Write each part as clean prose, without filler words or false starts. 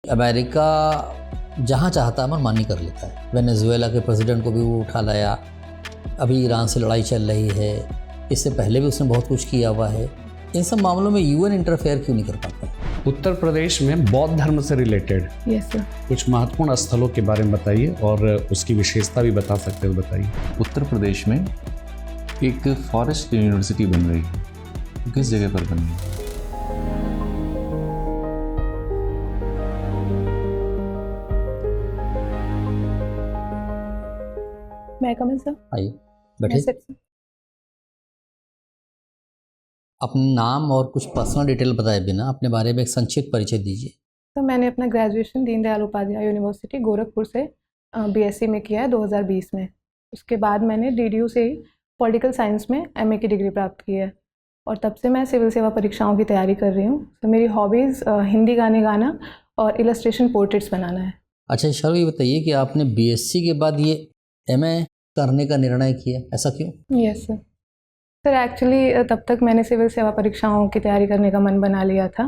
America जहाँ चाहता है मनमानी कर लेता है। वेनेजुएला के प्रेसिडेंट को भी वो उठा लाया, अभी ईरान से लड़ाई चल रही है, इससे पहले भी उसने बहुत कुछ किया हुआ है। इन सब मामलों में यूएन इंटरफेयर क्यों नहीं कर पाता? उत्तर प्रदेश में बौद्ध धर्म से रिलेटेड कुछ महत्वपूर्ण स्थलों के बारे में बताइए और उसकी विशेषता भी बता सकते हो, बताइए। उत्तर प्रदेश में एक फॉरेस्ट यूनिवर्सिटी बन रही है, किस जगह पर बन रही है? मैं कमेंट सर? आइए बैठिए। अपना नाम और कुछ पर्सनल डिटेल बताए बिना अपने बारे में एक संक्षिप्त परिचय दीजिए। तो मैंने अपना ग्रेजुएशन दीनदयाल उपाध्याय यूनिवर्सिटी गोरखपुर से बीएससी में किया है 2020 में। उसके बाद मैंने डीडीयू से ही पॉलिटिकल साइंस में एमए की डिग्री प्राप्त की है और तब से मैं सिविल सेवा परीक्षाओं की तैयारी कर रही हूँ। तो मेरी हॉबीज़ हिंदी गाने गाना और इलस्ट्रेशन पोर्ट्रेट्स बनाना है। अच्छा शारू, ये बताइए कि आपने बीएससी के बाद ये एमए करने का निर्णय किया, ऐसा क्यों? Yes sir. सर एक्चुअली तब तक मैंने सिविल सेवा परीक्षाओं की तैयारी करने का मन बना लिया था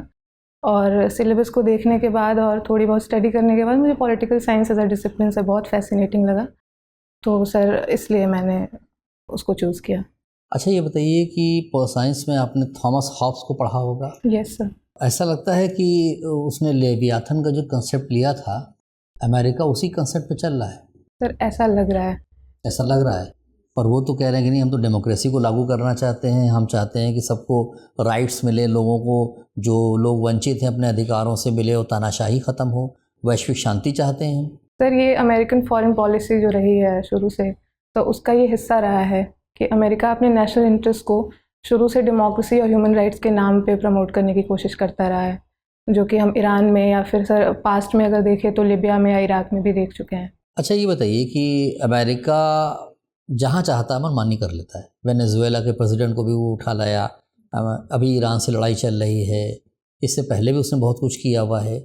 और सिलेबस को देखने के बाद और थोड़ी बहुत स्टडी करने के बाद मुझे political science as a discipline से बहुत फैसिनेटिंग लगा, तो सर इसलिए मैंने उसको चूज़ किया। अच्छा ये बताइए कि पॉल साइंस में आपने थॉमस हॉब्स को पढ़ा होगा? Yes sir. ऐसा लगता है कि उसने लेवियाथन का जो कंसेप्ट लिया था, अमेरिका उसी कंसेप्ट पे चल रहा है। सर ऐसा लग रहा है। ऐसा लग रहा है, पर वो तो कह रहे हैं कि नहीं, हम तो डेमोक्रेसी को लागू करना चाहते हैं, हम चाहते हैं कि सबको राइट्स मिले, लोगों को जो लोग वंचित हैं अपने अधिकारों से मिले और तानाशाही ख़त्म हो, वैश्विक शांति चाहते हैं। सर ये अमेरिकन फॉरेन पॉलिसी जो रही है शुरू से, तो उसका ये हिस्सा रहा है कि अमेरिका अपने नेशनल इंटरेस्ट को शुरू से डेमोक्रेसी और ह्यूमन राइट्स के नाम पे प्रमोट करने की कोशिश करता रहा है, जो कि हम ईरान में या फिर सर पास्ट में अगर देखें तो लिबिया में या इराक में भी देख चुके हैं। अच्छा ये बताइए कि अमेरिका जहाँ चाहता है मनमानी कर लेता है। वेनेजुएला के प्रेसिडेंट को भी वो उठा लाया, अभी ईरान से लड़ाई चल रही है, इससे पहले भी उसने बहुत कुछ किया हुआ है।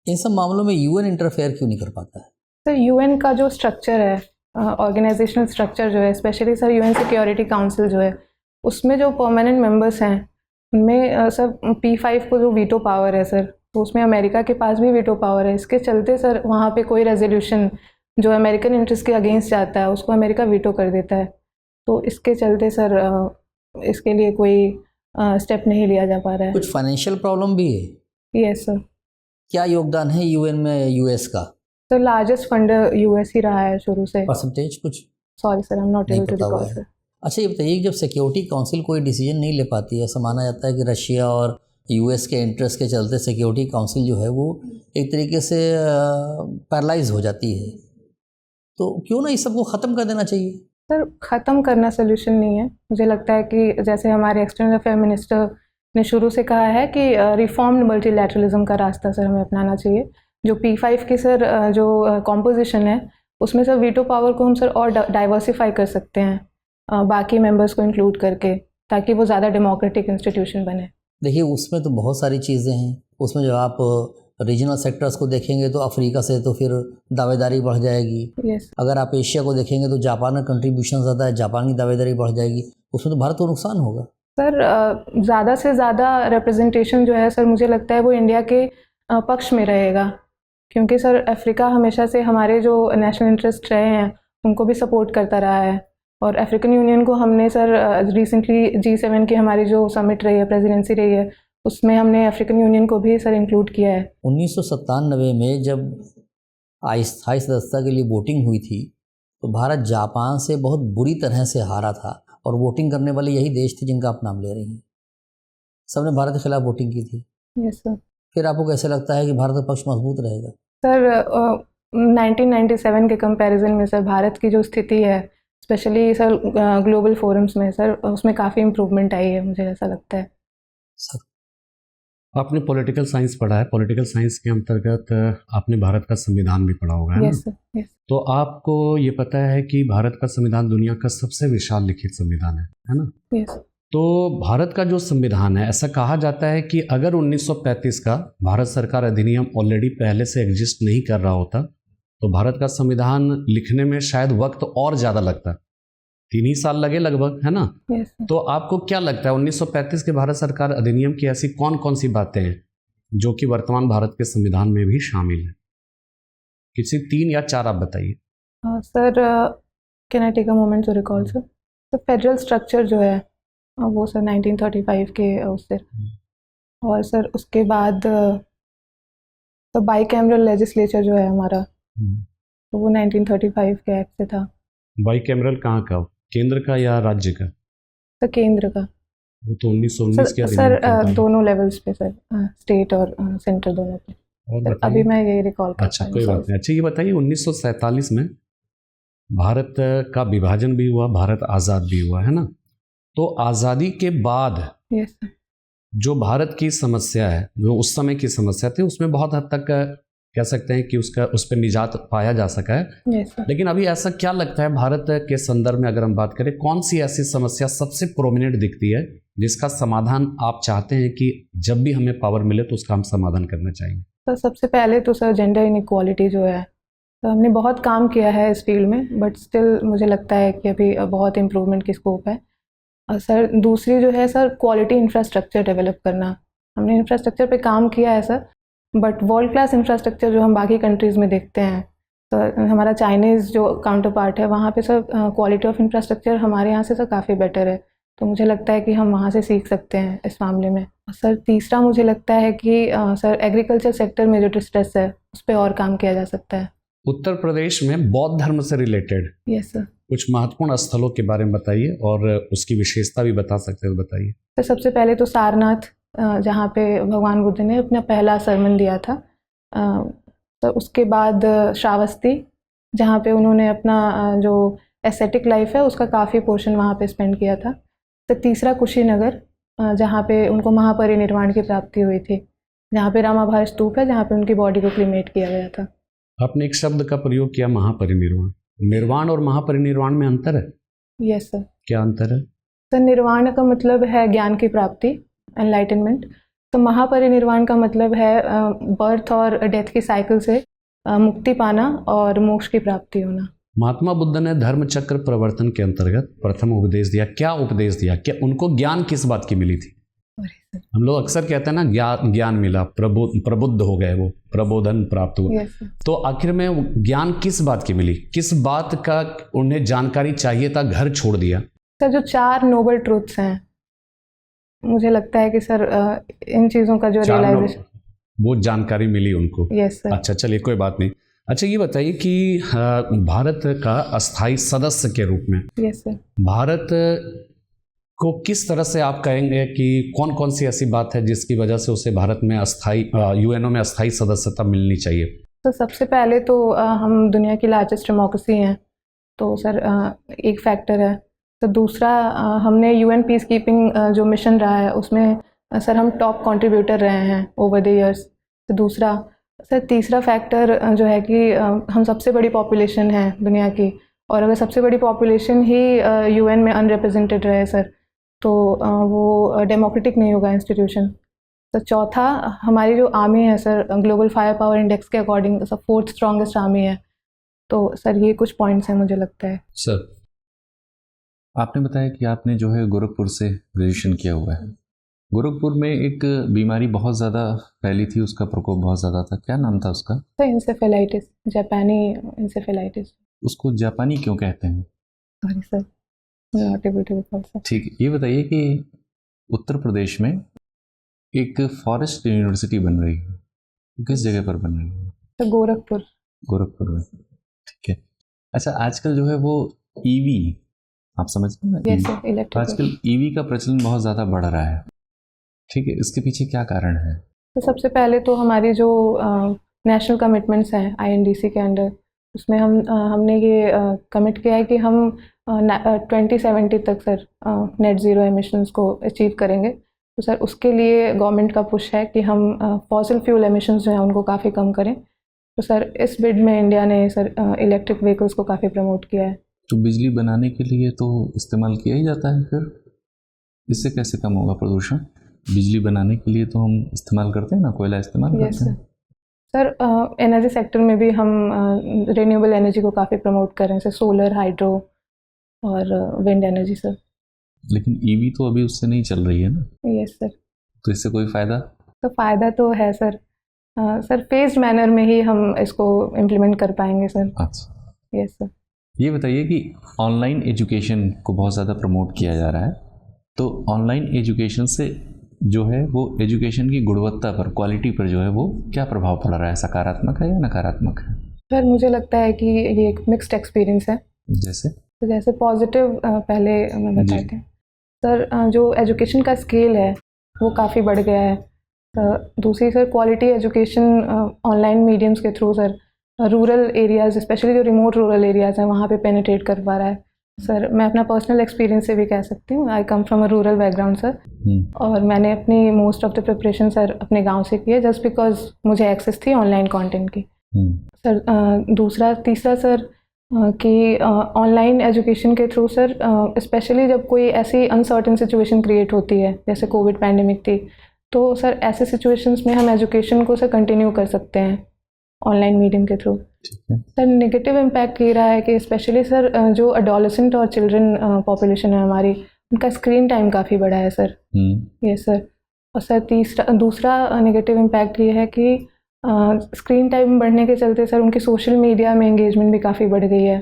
इन सब मामलों में यूएन इंटरफेयर क्यों नहीं कर पाता है? सर यूएन का जो स्ट्रक्चर है, ऑर्गेनाइजेशनल स्ट्रक्चर जो है, specially sir UN security council जो है, उसमें जो परमानेंट मेंबर्स हैं उनमें सर P5 को जो वीटो पावर है सर, तो उसमें अमेरिका के पास भी वीटो पावर है। इसके चलते सर वहाँ पे कोई रेजोल्यूशन जो अमेरिकन इंटरेस्ट के अगेंस्ट जाता है उसको अमेरिका वीटो कर देता है। तो इसके चलते सर इसके लिए कोई स्टेप नहीं लिया जा पा रहा है। कुछ फाइनेंशियल प्रॉब्लम भी है? Yes sir. क्या योगदान है यूएन में यूएस का? तो लार्जेस्ट फंडर यूएस ही रहा है शुरू से। परसेंटेज कुछ? Sorry sir, I am not able to recall sir. अच्छा ये बताइए कि जब सिक्योरिटी काउंसिल कोई डिसीजन नहीं ले पाती है, ऐसा माना जाता है कि रशिया और यूएस के इंटरेस्ट के चलते सिक्योरिटी काउंसिल जो है वो एक तरीके से पैरालाइज हो जाती है, तो क्यों ना इस सबको ख़त्म कर देना चाहिए? सर ख़त्म करना सोल्यूशन नहीं है। मुझे लगता है कि जैसे हमारे एक्सटर्नल अफेयर मिनिस्टर ने शुरू से कहा है कि रिफॉर्म्ड मल्टीलैटरलिज्म का रास्ता सर हमें अपनाना चाहिए। जो P5 की सर जो कॉम्पोजिशन है उसमें सर वीटो पावर को हम सर और डाइवर्सिफाई कर सकते हैं बाकी मेंबर्स को इंक्लूड करके, ताकि वो ज़्यादा डेमोक्रेटिक इंस्टीट्यूशन बने। देखिए उसमें तो बहुत सारी चीज़ें हैं। उसमें जब आप रीजनल सेक्टर्स को देखेंगे तो अफ्रीका से तो फिर दावेदारी बढ़ जाएगी। यस। अगर आप एशिया को देखेंगे तो जापान का कंट्रीब्यूशन ज़्यादा है, जापान की दावेदारी बढ़ जाएगी, उसमें तो भारत को नुकसान होगा। सर ज़्यादा से ज़्यादा रिप्रेजेंटेशन जो है सर मुझे लगता है वो इंडिया के पक्ष में रहेगा, क्योंकि सर अफ्रीका हमेशा से हमारे जो नेशनल इंटरेस्ट रहे हैं उनको भी सपोर्ट करता रहा है और अफ्रीकन यूनियन को हमने सर रिसेंटली G7 की हमारी जो समिट रही है, प्रेसिडेंसी रही है, उसमें हमने अफ्रीकन यूनियन को भी सर इंक्लूड किया है। 1997 में जब अस्थायी सदस्यता के लिए वोटिंग हुई थी तो भारत जापान से बहुत बुरी तरह से हारा था और वोटिंग करने वाले यही देश थे जिनका आप नाम ले रही हैं। सबने भारत के खिलाफ वोटिंग की थी। Yes sir. फिर आपको कैसे लगता है कि भारत का पक्ष मजबूत रहेगा? सर 1997 के कंपैरिजन में सर भारत की जो स्थिति है, स्पेशली सर ग्लोबल फोरम्स में सर, उसमें काफ़ी इम्प्रूवमेंट आई है, मुझे ऐसा लगता है। सर आपने पॉलिटिकल साइंस पढ़ा है, पॉलिटिकल साइंस के अंतर्गत आपने भारत का संविधान भी पढ़ा होगा, है ना? Yes sir. यस। तो आपको ये पता है कि भारत का संविधान दुनिया का सबसे विशाल लिखित संविधान है ना? यस। तो भारत का जो संविधान है, ऐसा कहा जाता है कि अगर 1935 का भारत सरकार अधिनियम ऑलरेडी पहले से एग्जिस्ट नहीं कर रहा होता तो भारत का संविधान लिखने में शायद वक्त और ज़्यादा लगता, 3 ही साल लगे लगभग, है ना? यस। तो आपको क्या लगता है 1935 के भारत सरकार अधिनियम की ऐसी कौन कौन सी बातें हैं जो कि वर्तमान भारत के संविधान में भी शामिल है? किसी 3 या 4 आप बताइए। Sir can I take a moment to recall sir? तो फेडरल स्ट्रक्चर जो है वो सर 1935 के उससे, और सर उसके बाद तो बाई कैमरल लेजिस्लेचर जो है हमारा, तो वो 1935 के एक्ट से था। बाई कैमरल कहाँ का, केंद्र का या राज्य का? तो केंद्र का। वो तो 1919 के सर अधिनियम के दोनों लेवल्स पे सर, स्टेट और सेंटर दोनों पे। और सर, बताइए। अभी मैं ये रिकॉल कर अच्छा, पाई कोई हूँ, बात नहीं। अच्छा, ये बताइए 1947 में भारत का विभाजन भी हुआ, भारत आज़ाद भी हुआ, है ना? तो आज़ादी के बाद यस सर। जो भारत की समस्या है, जो उस समय की समस्या थी, उसमें बहुत हद तक कह सकते हैं कि उस पर निजात पाया जा सका है। Yes sir. लेकिन अभी ऐसा क्या लगता है, भारत के संदर्भ में अगर हम बात करें, कौन सी ऐसी समस्या सबसे प्रोमिनेंट दिखती है जिसका समाधान आप चाहते हैं कि जब भी हमें पावर मिले तो उसका हम समाधान करना चाहेंगे? तो सबसे पहले तो सर जेंडर इनइक्वालिटी जो है, तो हमने बहुत काम किया है इस फील्ड में, बट स्टिल मुझे लगता है कि अभी बहुत इम्प्रूवमेंट की स्कोप है। और सर दूसरी जो है सर, क्वालिटी इंफ्रास्ट्रक्चर डेवलप करना। हमने इंफ्रास्ट्रक्चर पे काम किया है sir, but world class infrastructure जो हम बाकी कंट्रीज़ में देखते हैं, तो हमारा चाइनीज़ जो काउंटर पार्ट है वहाँ पे सर क्वालिटी ऑफ इंफ्रास्ट्रक्चर हमारे यहाँ से सर काफ़ी बेटर है। तो मुझे लगता है कि हम वहाँ से सीख सकते हैं इस मामले में। और सर तीसरा मुझे लगता है कि सर एग्रीकल्चर सेक्टर में जो डिस्ट्रेस है उस पर और काम किया जा सकता है। उत्तर प्रदेश में बौद्ध धर्म से रिलेटेड यस सर। कुछ महत्वपूर्ण स्थलों के बारे में बताइए, और उसकी विशेषता भी बता सकते हो, बताइए। तो सबसे पहले तो सारनाथ, जहाँ पे भगवान बुद्ध ने अपना पहला सरमन दिया था। तो उसके बाद श्रावस्ती, जहाँ पे उन्होंने अपना जो एस्थेटिक लाइफ है उसका काफ़ी पोर्शन वहाँ पे स्पेंड किया था। तो तीसरा कुशीनगर, जहाँ पे उनको महापरिनिर्वाण की प्राप्ति हुई थी, जहाँ पे रामाभार स्तूप है, जहाँ पे उनकी बॉडी को क्रीमेट किया गया था। आपने एक शब्द का प्रयोग किया, महापरिनिर्वाण। निर्वाण और महापरिनिर्वाण में अंतर है? Yes sir. क्या अंतर है? तो निर्वाण का मतलब है ज्ञान की प्राप्ति, एनलाइटनमेंट। तो महापरिनिर्वाण का मतलब है बर्थ और डेथ की साइकिल से मुक्ति पाना और मोक्ष की प्राप्ति होना। महात्मा बुद्ध ने धर्म चक्र प्रवर्तन के अंतर्गत प्रथम उपदेश दिया। क्या उपदेश दिया? क्या उनको ज्ञान किस बात की मिली थी? हम लोग अक्सर कहते हैं ना, ज्ञान मिला, प्रबुद्ध हो गए, वो प्रबोधन प्राप्त हुआ। तो आखिर में ज्ञान किस बात की मिली? किस बात का उन्हें जानकारी चाहिए था, घर छोड़ दिया? सर जो 4 नोबल ट्रूथ्स हैं, मुझे लगता है कि सर इन चीज़ों का जो रियलाइजेशन, वो जानकारी मिली उनको। Yes sir. अच्छा, चलिए कोई बात नहीं। अच्छा, ये बताइए कि भारत का अस्थाई सदस्य के रूप में, यस सर, भारत को किस तरह से आप कहेंगे कि कौन कौन सी ऐसी बात है जिसकी वजह से उसे भारत में अस्थाई यूएनओ में अस्थाई सदस्यता मिलनी चाहिए? तो सबसे पहले तो हम दुनिया की लार्जेस्ट डेमोक्रेसी हैं, तो सर एक फैक्टर है। तो दूसरा, हमने यूएन पीस कीपिंग जो मिशन रहा है उसमें सर हम टॉप कंट्रीब्यूटर रहे हैं ओवर द इयर्स। तो दूसरा सर, तीसरा फैक्टर जो है कि हम सबसे बड़ी पॉपुलेशन है दुनिया की, और अगर सबसे बड़ी पॉपुलेशन ही यूएन में अनरिप्रेजेंटेड रहे सर, तो वो डेमोक्रेटिक नहीं होगा इंस्टीट्यूशन। तो चौथा, हमारी जो आर्मी है sir, global fire power index के according sir 4th strongest army है। तो सर ये कुछ पॉइंट्स हैं मुझे लगता है। सर, आपने बताया कि आपने जो है गोरखपुर से ग्रेजुएशन किया हुआ है। गोरखपुर में एक बीमारी बहुत ज़्यादा फैली थी, उसका प्रकोप बहुत ज़्यादा था, क्या नाम था उसका? सर इंसेफेलाइटिस, जापानी इंसेफेलाइटिस। उसको जापानी क्यों कहते हैं? Sorry sir, not able to recall sir. ठीक है, ये बताइए कि उत्तर प्रदेश में एक फॉरेस्ट यूनिवर्सिटी बन रही है, किस जगह पर बन रही है? तो गोरखपुर में, ठीक है। अच्छा, आजकल जो है वो ईवी, आप समझ रहे हैं? Yes sir, electric. आजकल ईवी का प्रचलन बहुत ज़्यादा बढ़ रहा है, ठीक है, इसके पीछे क्या कारण है? तो सबसे पहले तो हमारी जो नेशनल कमिटमेंट्स हैं आईएनडीसी के अंडर, उसमें हमने ये कमिट किया है कि हम 2070 तक सर नेट ज़ीरो एमिशंस को अचीव करेंगे। तो सर उसके लिए गवर्नमेंट का पुश है कि हम फॉसिल फ्यूल एमिशंस जो हैं उनको काफ़ी कम करें। तो सर इस बिड में इंडिया ने सर इलेक्ट्रिक व्हीकल्स को काफ़ी प्रमोट किया है। तो बिजली बनाने के लिए तो इस्तेमाल किया ही जाता है, फिर इससे कैसे कम होगा प्रदूषण? बिजली बनाने के लिए तो हम इस्तेमाल करते हैं ना, कोयला इस्तेमाल करते हैं। सर एनर्जी सेक्टर में भी हम रिन्यूएबल एनर्जी को काफ़ी प्रमोट कर रहे हैं, जैसे सोलर, हाइड्रो और विंड एनर्जी सर। लेकिन ईवी तो अभी उससे नहीं चल रही है ना? Yes sir. तो इससे कोई फ़ायदा? तो फ़ायदा तो है सर। सर फेज्ड मैनर में ही हम इसको इम्प्लीमेंट कर पाएंगे सर। अच्छा, यस सर। ये बताइए कि ऑनलाइन एजुकेशन को बहुत ज़्यादा प्रमोट किया जा रहा है, तो ऑनलाइन एजुकेशन से जो है वो एजुकेशन की गुणवत्ता पर, क्वालिटी पर जो है वो क्या प्रभाव पड़ रहा है? सकारात्मक है या नकारात्मक है? सर मुझे लगता है कि ये एक मिक्स्ड एक्सपीरियंस है। जैसे तो जैसे पॉजिटिव पहले मैं जी। बताती हूँ सर। जो एजुकेशन का स्केल है वो काफ़ी बढ़ गया है। दूसरी sir quality education online mediums के through sir rural areas, specially जो रिमोट रूरल एरियाज़ हैं वहाँ पे पेनिट्रेट कर पा रहा है सर। मैं अपना पर्सनल एक्सपीरियंस से भी कह सकती हूँ। I come from a rural background sir, और मैंने अपनी most of the preparation sir अपने गांव से की है, जस्ट बिकॉज मुझे एक्सेस थी ऑनलाइन कंटेंट की सर। तीसरा सर कि ऑनलाइन एजुकेशन के थ्रू सर स्पेशली जब कोई ऐसी अनसर्टेन सिचुएशन क्रिएट होती है जैसे कोविड पैंडेमिक थी, तो सर ऐसे सिचुएशंस में हम एजुकेशन को सर कंटिन्यू कर सकते हैं ऑनलाइन मीडियम के थ्रू। सर नेगेटिव इम्पैक्ट ये रहा है कि स्पेशली सर जो एडोलेसेंट और चिल्ड्रन पॉपुलेशन है हमारी, उनका स्क्रीन टाइम काफ़ी बढ़ा है सर। ये सर। और सर दूसरा नेगेटिव इम्पैक्ट ये है कि स्क्रीन टाइम बढ़ने के चलते सर उनकी सोशल मीडिया में एंगेजमेंट भी काफ़ी बढ़ गई है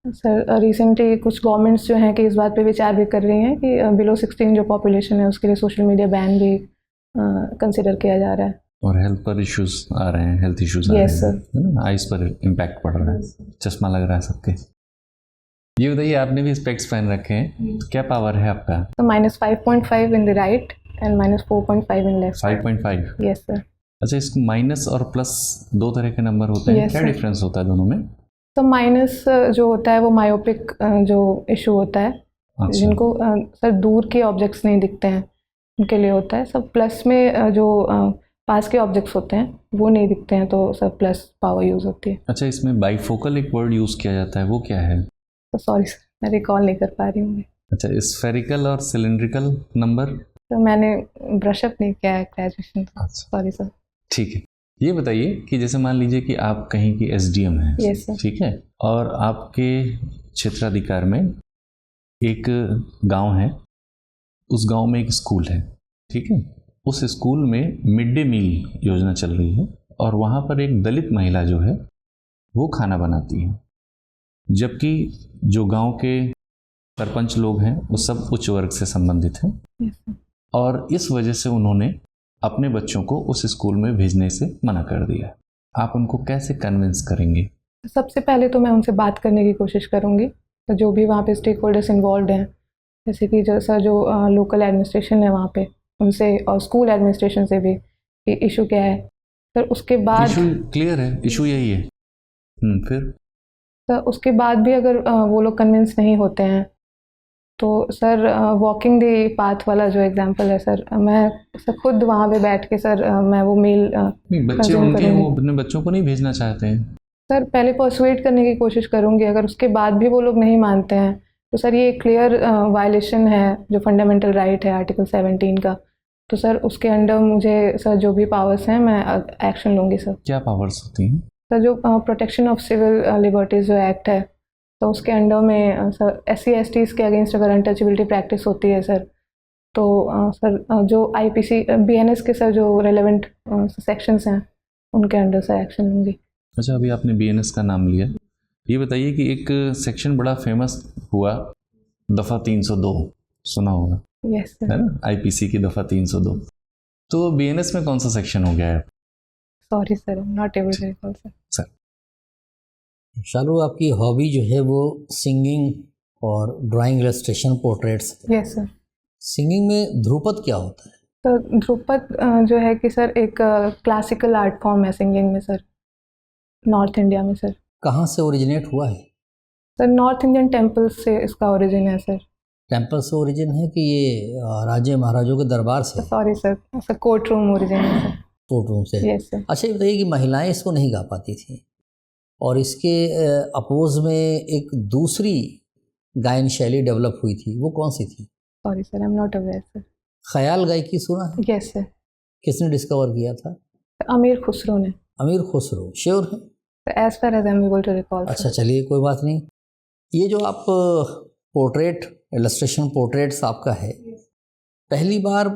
सर। रिसेंटली कुछ गवर्नमेंट्स जो हैं कि इस बात पे विचार भी कर रही हैं कि बिलो 16 जो पॉपुलेशन है उसके लिए सोशल मीडिया बैन भी कंसिडर किया जा रहा है। और हेल्थ पर इश्यूज आ रहे हैं, हेल्थ इश्यूज आ रहे Yes, हैं, है ना, आइज पर इम्पैक्ट पड़ रहा है, चश्मा लग रहा है सबके। ये बताइए, आपने भी स्पेक्स पहन रखे हैं, तो क्या पावर है आपका? तो -5.5 in the right and -4.5 in left. 5.5। Yes sir. अच्छा, इसको माइनस और प्लस दो तरह के नंबर होते हैं, Yes, क्या sir. डिफरेंस होता है दोनों में? तो माइनस जो होता है वो मायोपिक जो इशू होता है, अच्छा, जिनको सर दूर के ऑब्जेक्ट्स नहीं दिखते हैं उनके लिए होता है। सब प्लस में जो पास के ऑब्जेक्ट्स होते हैं वो नहीं दिखते हैं, तो सब प्लस पावर यूज़ होती है। अच्छा, इसमें बाइफोकल एक वर्ड यूज़ किया जाता है, वो क्या है? तो सॉरी सर, मैं रिकॉल नहीं कर पा रही हूँ। अच्छा, स्फेरिकल और सिलेंड्रिकल नंबर? तो मैंने ब्रशअप नहीं किया है ग्रेजुएशन। अच्छा, सॉरी सर। ठीक है। ये बताइए कि जैसे मान लीजिए कि आप कहीं की एसडीएम हैं, यस सर। ठीक है, और आपके क्षेत्राधिकार में एक गांव है, उस गांव में एक स्कूल है, ठीक है, उस स्कूल में मिड डे मील योजना चल रही है, और वहाँ पर एक दलित महिला जो है वो खाना बनाती है, जबकि जो गांव के सरपंच लोग हैं वो सब उच्च वर्ग से संबंधित हैं, यस सर। और इस वजह से उन्होंने अपने बच्चों को उस स्कूल में भेजने से मना कर दिया। आप उनको कैसे कन्विंस करेंगे? सबसे पहले तो मैं उनसे बात करने की कोशिश करूँगी, तो जो भी वहाँ पे स्टेक होल्डर्स इन्वॉल्व हैं, जैसे कि जो लोकल एडमिनिस्ट्रेशन है वहाँ पे, उनसे और स्कूल एडमिनिस्ट्रेशन से भी कि इशू क्या है। फिर उसके बाद इशू क्लियर है, इशू यही है। फिर तो उसके बाद भी अगर वो लोग कन्विंस नहीं होते हैं, तो सर वॉकिंग द पाथ वाला जो एग्जांपल है सर, मैं सर खुद वहाँ पे बैठ के सर मैं वो मील नहीं, बच्चे कंज्यूम उनके हैं, करूँगी। वो अपने बच्चों को नहीं भेजना चाहते हैं। सर पहले परसुएट करने की कोशिश करूँगी, अगर उसके बाद भी वो लोग नहीं मानते हैं तो सर ये क्लियर वायलेशन है जो फंडामेंटल राइट है आर्टिकल 17 का। तो सर उसके अंडर मुझे सर जो भी पावर्स हैं मैं एक्शन लूँगी सर। क्या पावर्स होती हैं? सर जो प्रोटेक्शन ऑफ सिविल लिबर्टीज़ जो एक्ट है, तो उसके अंडर में सर SC/STs के अगेंस्ट अगर अनटचेबिलिटी प्रैक्टिस होती है सर, तो सर जो IPC BNS के सर जो रेलेवेंट सेक्शंस हैं उनके अंडर से एक्शन लूँगी। अच्छा, अभी आपने BNS का नाम लिया, ये बताइए कि एक सेक्शन बड़ा फेमस हुआ, दफ़ा 302, सुना होगा, यस सर। है ना, IPC की दफ़ा 302, तो BNS में कौन सा सेक्शन हो गया है? Sorry sir, I am not able to recall sir. Shalu, आपकी हॉबी जो है वो सिंगिंग और drawing, illustration, portraits. Yes sir. Singing में ध्रुपद क्या होता है? तो ध्रुपद जो है कि सर एक क्लासिकल आर्ट फॉर्म है सिंगिंग में सर, नॉर्थ इंडिया में सर। कहाँ से ओरिजिनेट हुआ है? सर नॉर्थ इंडियन टेम्पल्स से इसका ओरिजिन है सर। टेम्पल से ओरिजिन है कि ये राजे महाराजों के दरबार से? Sorry sir, sir court room origin है सर। कोर्ट रूम से। Yes sir. अच्छा, ये बताइए कि महिलाएं इसको नहीं गा पाती थी, और इसके अपोज में एक दूसरी गायन शैली डेवलप हुई थी, वो कौन सी थी? Sorry sir, I am not aware sir. ख्याल गायकी सुना है? Yes sir. किसने डिस्कवर किया था? अमीर खुसरो ने। अमीर खुसरो, श्योर है? As far as I am able to recall. अच्छा, चलिए कोई बात नहीं। ये जो आप पोर्ट्रेट इलस्ट्रेशन पोर्ट्रेट्स आपका है, पहली बार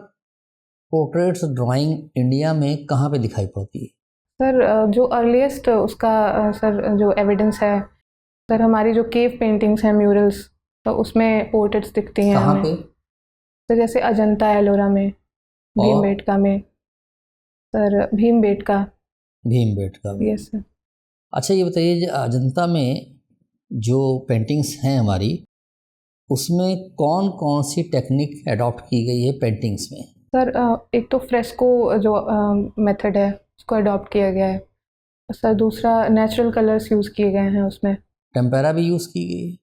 पोर्ट्रेट्स ड्राइंग इंडिया में कहाँ पे दिखाई पड़ती है? सर जो अर्लीस्ट उसका सर जो एविडेंस है सर, हमारी जो केव पेंटिंग्स हैं म्यूरल्स, तो उसमें पोर्ट्रेट्स दिखती हैं कहाँ हमें। पे? तो जैसे अजंता एलोरा में, और? भीमबेटका में सर, भीमबेटका। भीमबेटका में। Yes sir. अच्छा ये बताइए, जो अजंता में जो पेंटिंग्स हैं हमारी, उसमें कौन कौन सी टेक्निक अडॉप्ट की गई है पेंटिंग्स में? सर एक तो फ्रेस्को जो मेथड है उसको अडॉप्ट किया गया है सर। दूसरा नेचुरल कलर्स यूज़ किए गए हैं उसमें। टेम्पेरा भी यूज़ की गई है?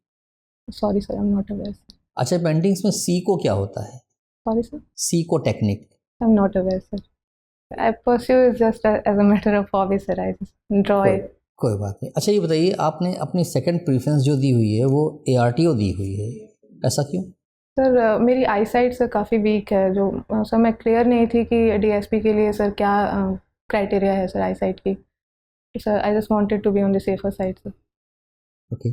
Sorry sir, I am not aware. अच्छा, पेंटिंग्स में सीको क्या होता है? Sorry sir, secco technique? I am not aware sir. I pursue is just as a matter of hobby sir, I just draw it. कोई बात नहीं। अच्छा ये बताइए, आपने अपनी सेकंड प्रेफरेंस जो दी हुई है वो ARTO दी हुई है, ऐसा क्यों? सर मेरी आई साइट सर काफ़ी वीक है, जो सर मैं क्लियर नहीं थी कि DSP के लिए सर क्या क्राइटेरिया है सर आई साइट की। Sir I just wanted to be on the safer side sir. Okay,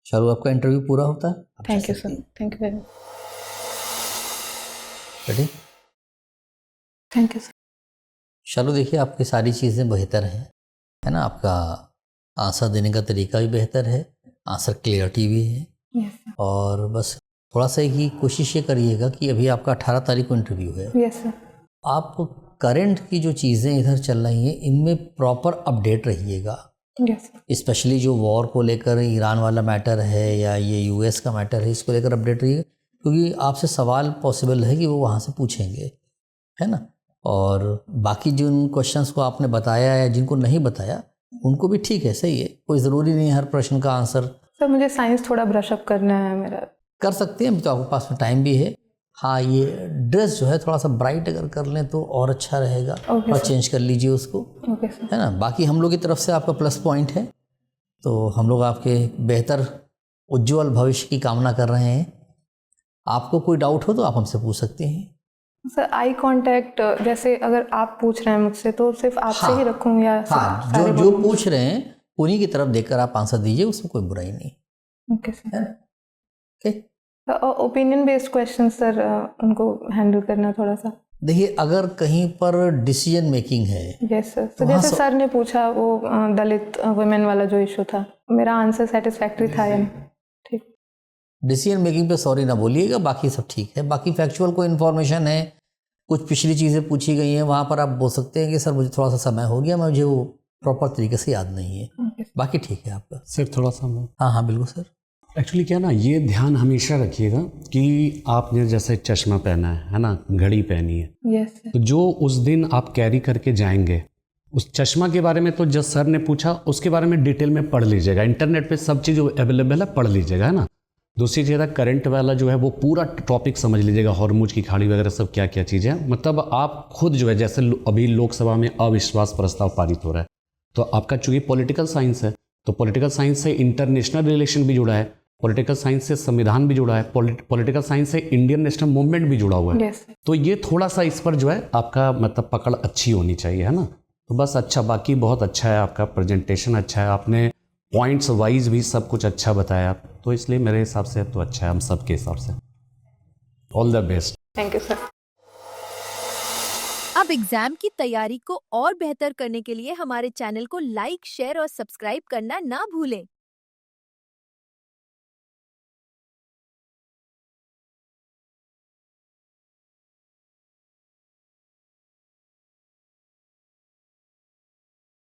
Shahrukh आपका इंटरव्यू पूरा होता है? आप जा थैंक यू सकती सर, हैं। Thank you very much. Ready? Thank you sir. चलो देखिए, आपकी सारी चीज़ें बेहतर हैं, है ना? आपका आंसर देने का तरीका भी बेहतर है, आंसर क्लियरिटी भी है। Yes sir. और बस थोड़ा सा ही कोशिश ये करिएगा कि अभी आपका 18 तारीख को इंटरव्यू है, यस सर। आप करंट की जो चीज़ें इधर चल रही हैं इनमें प्रॉपर अपडेट रहिएगा। Yes sir. स्पेशली जो वॉर को लेकर ईरान वाला मैटर है या ये US का मैटर है, इसको लेकर अपडेट रहिएगा, क्योंकि आपसे सवाल पॉसिबल है कि वो वहाँ से पूछेंगे, है ना? और बाकी जिन क्वेश्चंस को आपने बताया या जिनको नहीं बताया उनको भी ठीक है, सही है, कोई ज़रूरी नहीं है हर प्रश्न का आंसर। सर मुझे साइंस थोड़ा ब्रशअप करना है मेरा। कर सकते हैं, अभी तो आपके पास में टाइम भी है। हाँ, ये ड्रेस जो है थोड़ा सा ब्राइट अगर कर लें तो और अच्छा रहेगा, ओके और सर। चेंज कर लीजिए उसको, ओके सर। है ना? बाकी हम लोग की तरफ से आपका प्लस पॉइंट है, तो हम लोग आपके बेहतर उज्जवल भविष्य की कामना कर रहे हैं। आपको कोई डाउट हो तो आप हमसे पूछ सकते हैं। सर आई कांटेक्ट जैसे अगर आप पूछ रहे हैं मुझसे तो सिर्फ आपसे हाँ। ही रखूँ या हाँ, सारे जो बोलूं? पूछ रहे हैं उन्हीं की तरफ देखकर आप आंसर दीजिए, उसमें कोई बुराई नहीं, ओके सर। है ना? Okay. Opinion based question sir, उनको हैंडल करना थोड़ा सा। देखिए, अगर कहीं पर डिसीजन मेकिंग है, यस सर। तो तो वहाँ जैसे सर ने पूछा वो दलित वुमेन वाला जो इशू था, मेरा आंसर सेटिस्फैक्ट्री था या नहीं? ठीक। डिसीजन मेकिंग पे सॉरी ना बोलिएगा, बाकी सब ठीक है। बाकी फैक्चुअल कोई इन्फॉर्मेशन है, कुछ पिछली चीज़ें पूछी गई हैं, वहाँ पर आप बोल सकते हैं कि सर मुझे थोड़ा सा समय हो गया, मुझे वो प्रॉपर तरीके से याद नहीं है। Okay sir. बाकी ठीक है आपका। सिर्फ थोड़ा सा हाँ हाँ बिल्कुल सर। एक्चुअली क्या ना, ये ध्यान हमेशा रखिएगा कि आपने जैसे चश्मा पहना है ना, घड़ी पहनी है, यस सर। तो जो उस दिन आप कैरी करके जाएंगे, उस चश्मा के बारे में तो जब सर ने पूछा उसके बारे में डिटेल में पढ़ लीजिएगा, इंटरनेट पे सब चीज़ अवेलेबल है, पढ़ लीजिएगा, है ना। दूसरी चीज़ है करंट वाला जो है वो पूरा टॉपिक समझ लीजिएगा, हॉर्मुज की खाड़ी वगैरह सब क्या क्या चीज़ें हैं। मतलब आप खुद जो है, जैसे अभी लोकसभा में अविश्वास प्रस्ताव पारित हो रहा है, तो आपका चूंकि पॉलिटिकल साइंस है, तो पॉलिटिकल साइंस से इंटरनेशनल रिलेशन भी जुड़ा है, पॉलिटिकल साइंस से संविधान भी जुड़ा है, पॉलिटिकल साइंस से इंडियन नेशनल मूवमेंट भी जुड़ा हुआ है। Yes sir. तो ये थोड़ा सा इस पर जो है आपका मतलब पकड़ अच्छी होनी चाहिए, है ना। तो बस अच्छा, बाकी बहुत अच्छा है, आपका प्रेजेंटेशन अच्छा है, आपने पॉइंट्स वाइज भी सब कुछ अच्छा बताया, तो इसलिए मेरे हिसाब से तो अच्छा है, हम सब के हिसाब से। All the best. Thank you sir. अब एग्जाम की तैयारी को और बेहतर करने के लिए हमारे चैनल को लाइक, शेयर और सब्सक्राइब करना ना भूलें।